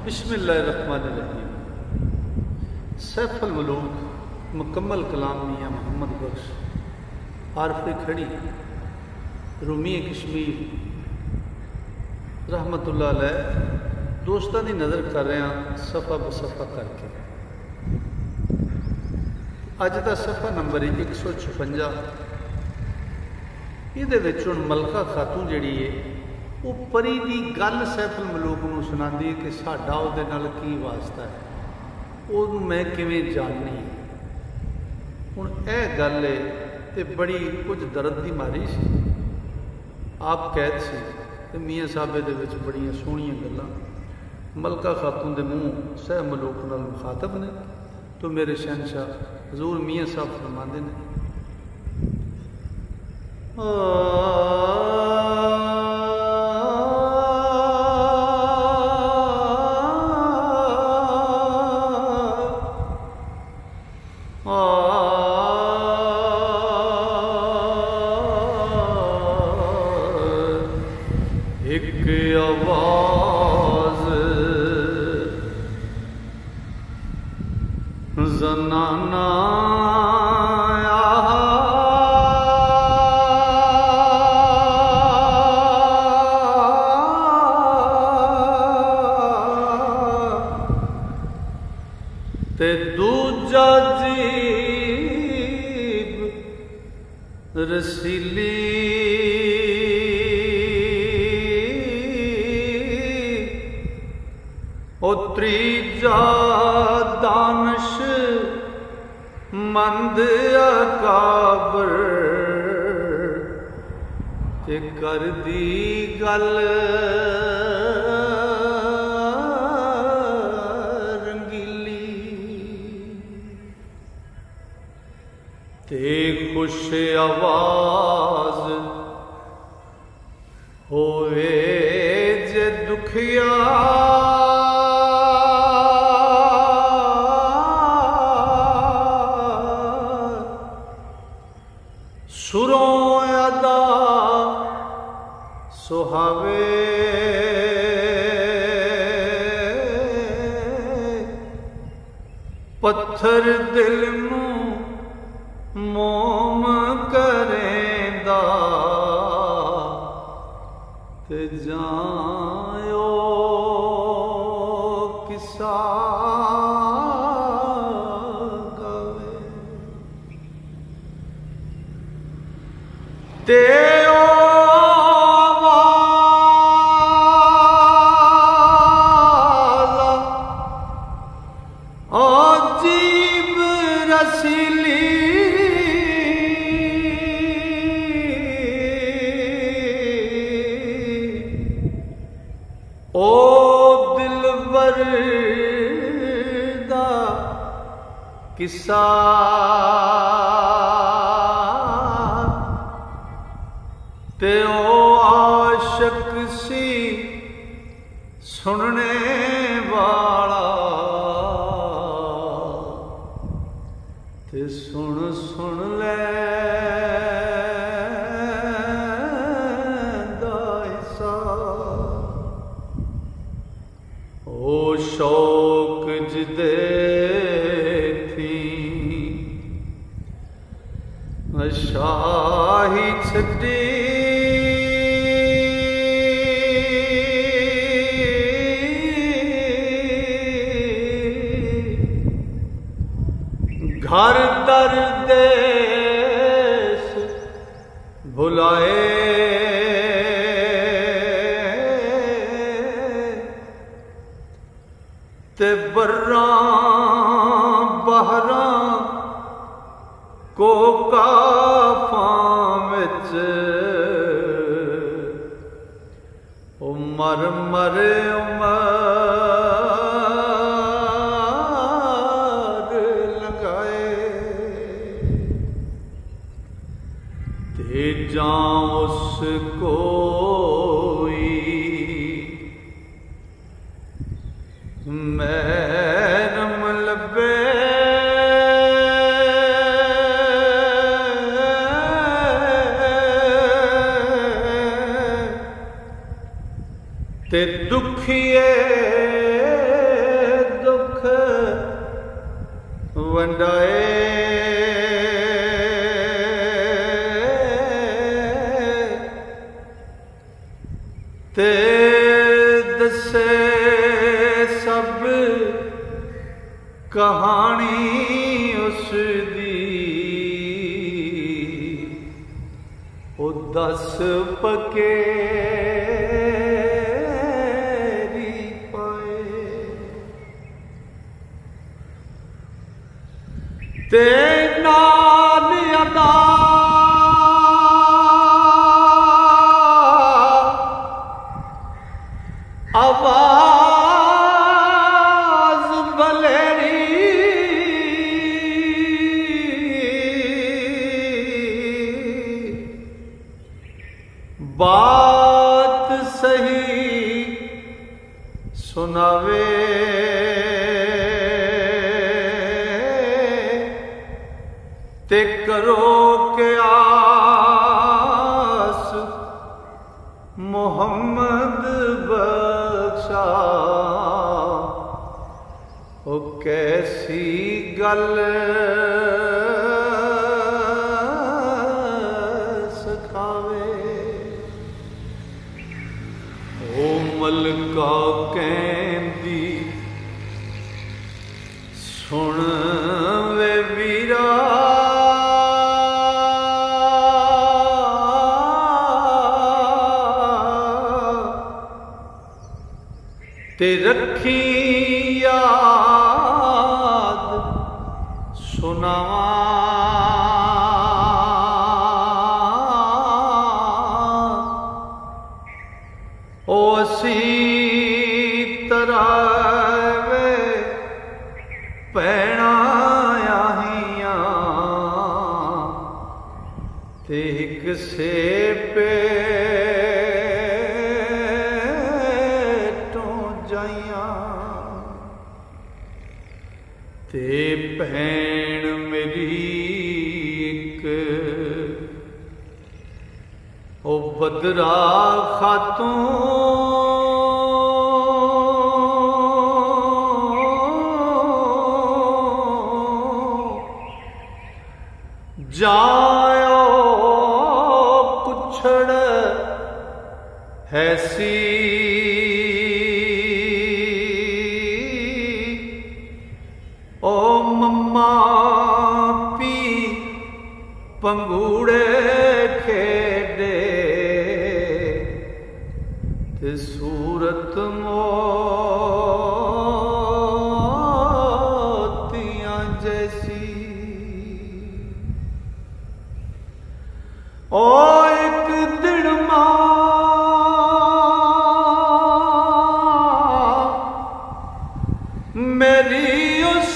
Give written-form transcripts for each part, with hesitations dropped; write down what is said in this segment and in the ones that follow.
बिस्मिल्लाहिर्रहमानिर्रहीम। सैफुल मुलूक मुकम्मल कलाम मियाँ मोहम्मद बख्श आरफ़ खड़ी रूमी कश्मीर रहमतुल्लाह अलैह दोस्तों की नज़र कर रहे हैं सफ़ा बसफ़ा करके। अज का सफ़ा नंबर है 156। ये मलका खातून जी है वो परी की गल सैफुल मुलूक को सुनाती है कि साडा उहदे नाल की वास्ता है, वो मैं किवें जाननी है। हुण यह गल है तो बड़ी कुछ दर्द की मारी सी, आप कैद सी ते मियाँ साहबे दे विच बड़ियां सोहणियां गल्लां मलका खातून के मूँह सह मुलूक नाल मुखातब ने। तो मेरे शहनशाह हजूर मियाँ साहब फरमाते हैं एक आवाज ज़नाना ते दूजा जीब रसीली ओ त्रीजा दानश मंद अकाबर ते कर दी गल रंगीली ते खुश आवाज होवे जे दुखिया सुरों अदा सुहावे पत्थर दिल नूं मोम करेंदा ते जायो किसा ते अजीब रसीली ओ दिलबर दा किस्सा ते ओ आशक सी सुनने वाला ते सुन सुन लैंदा ऐसा ओ शौक जिदे थी शाही छड़ी घर दर देश भुलाए ते बर्रां बहरां को काफां विच ओ मर मरे जाऊं उसको मैरम लबे ते दुखिए कहानी उस दी ओ दस पकेरी पाए ते नाल अदा आवाज बलेरी बात सही सुनावे ते करो के आस मोहम्मद बख्शा ओ कैसी गल सखावे ओ मलका कहंदी सुन वे वीरा ते रखी याद सुनावा ओ असी तरावे पैणा आहियां ते एक से पे ते भैन मेरी एक ओ बदरा खातून जायो कुछड़ हैसी ओ मम्मा पी पंगूड़े खेडे ते सूरत मोतियां जैसी ओ एक दिन मां मेरी उस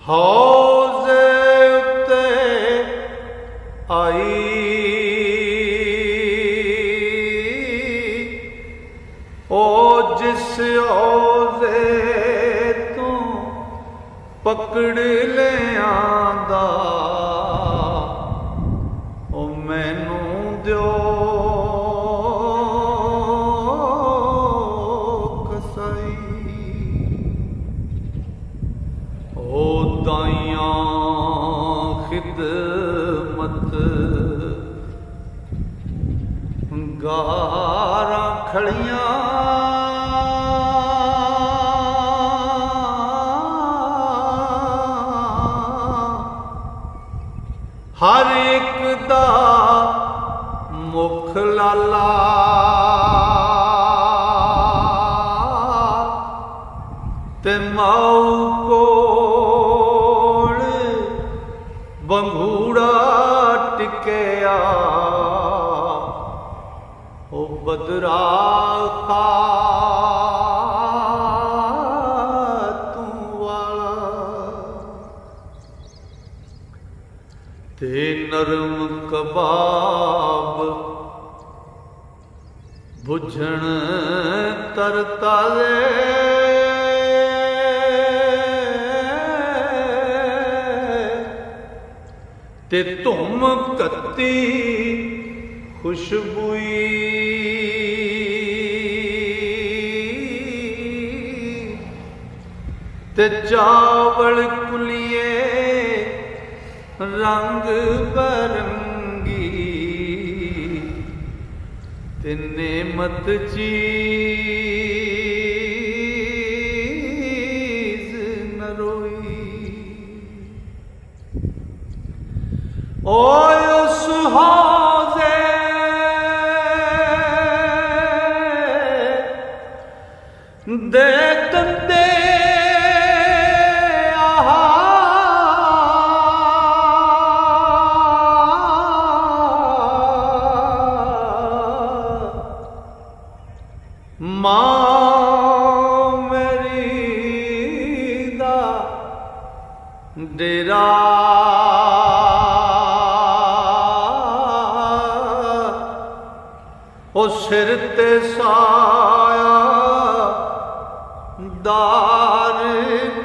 हौज़े उत्ते आई ओ जिस हौज़े तू पकड़ ले आंदा ओ मैनू दियो ओ दाइयां खिदमत गारां खड़ियां हर एक दा मुख लाला ते माऊ कोल बंगूड़ा टिकया ओ बदरा खातून वाला ते नरम कबाब बुझण तरताले ते धुम कत्ती खुशबुई ते चावल कुलिए रंग बरंगी ते नेमत चीज न रोई। ओए उस हौज़े दे कंदे मां मेरी दा डेरा ओ सिर ते साया दार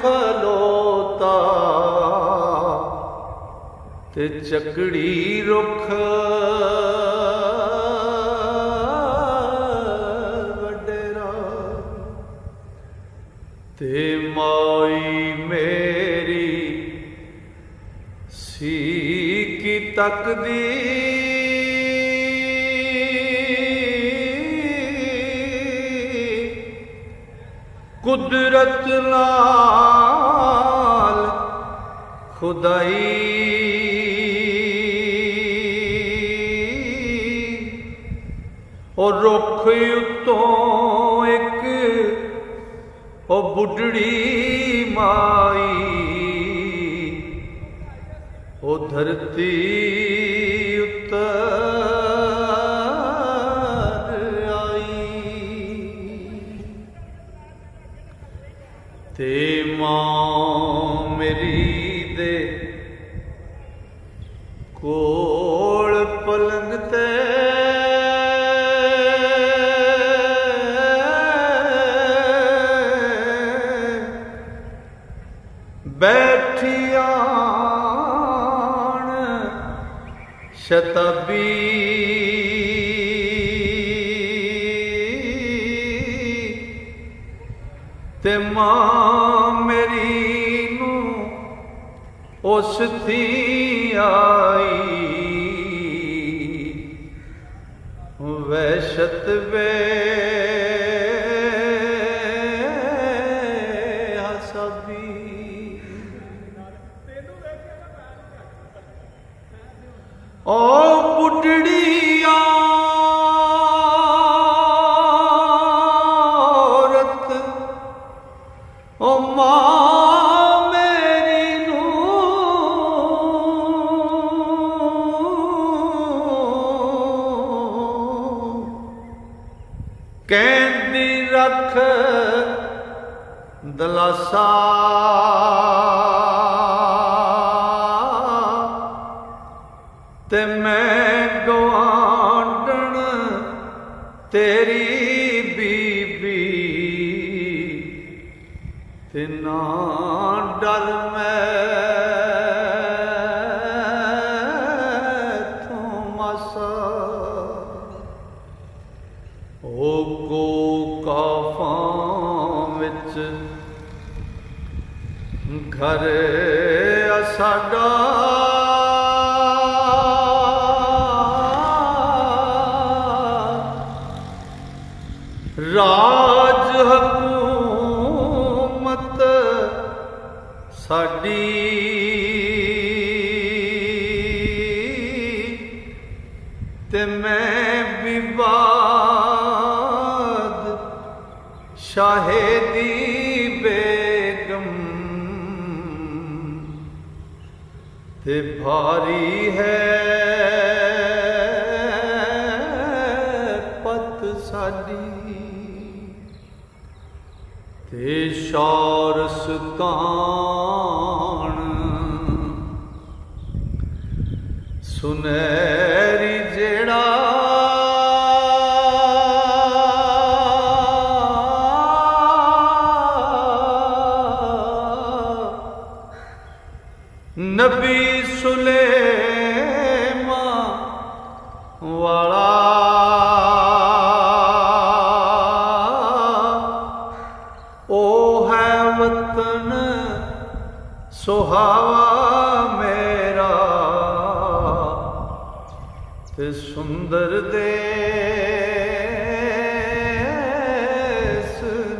खलोता ते चकड़ी रुख ते माई मेरी सी की तकदीर कुदरत नाल खुदाई और रुख उत्तों एक ओ बुढ़ड़ी माई ओ धरती उतर आई ते मां मेरी दे कोल पलंग ते बैठियान शताबी ते मां मेरी नू उस थी आई वहशत वे ओ बुढ़ड़ी औरत ओ मां मेरी नू कहंदी रख दलासा ते मैं गवांडन तेरी बीबी ते ना डर मैं थों मासा ओ गो काफां विच घर साडा राज हकूमत साडी ते मैं विवाद शाहेदी बेगम ते भारी है पत साडी ते शारस कान सुनहरी जेड़ा नबी सुलेमान वाला ओ है वतन सुहावा मेरा ते सुंदर देस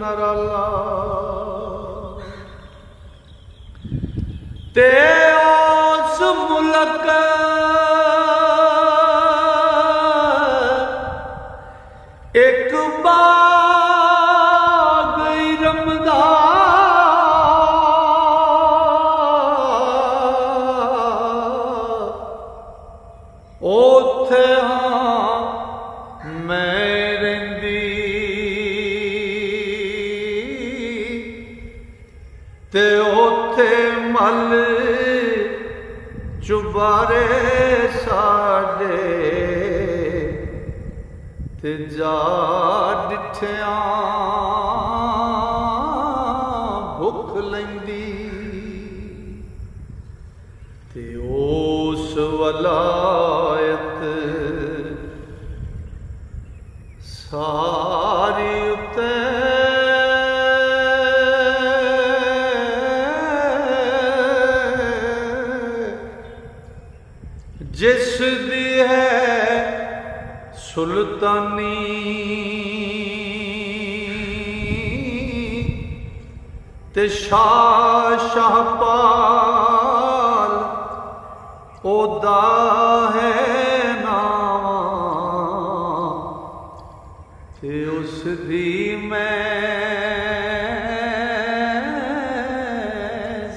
नराला ते उस मुल्क एक बाग रमदा ओथे हाँ मैं रहिंदी ते ओथे मल चुबारे साडे ते जा डिठिया भुख लैंदी ते उस वलायत सारी उते जिस दी है सुल्तानी ते शाह शाहपाल ओदा है नावा ते उस दी मैं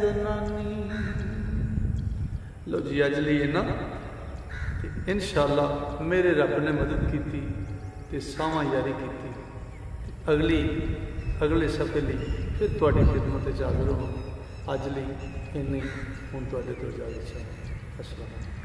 जनानी। लो जी अज लिए ना इंशाअल्लाह मेरे रब ने मदद की ते सावां यारी की अगले सफे लिए फिर तुहाडी खिदमत च हाज़र हो। अज लिए इन्नी हुण तुहाडे तो इजाज़त चाहंदा। अस्सलाम।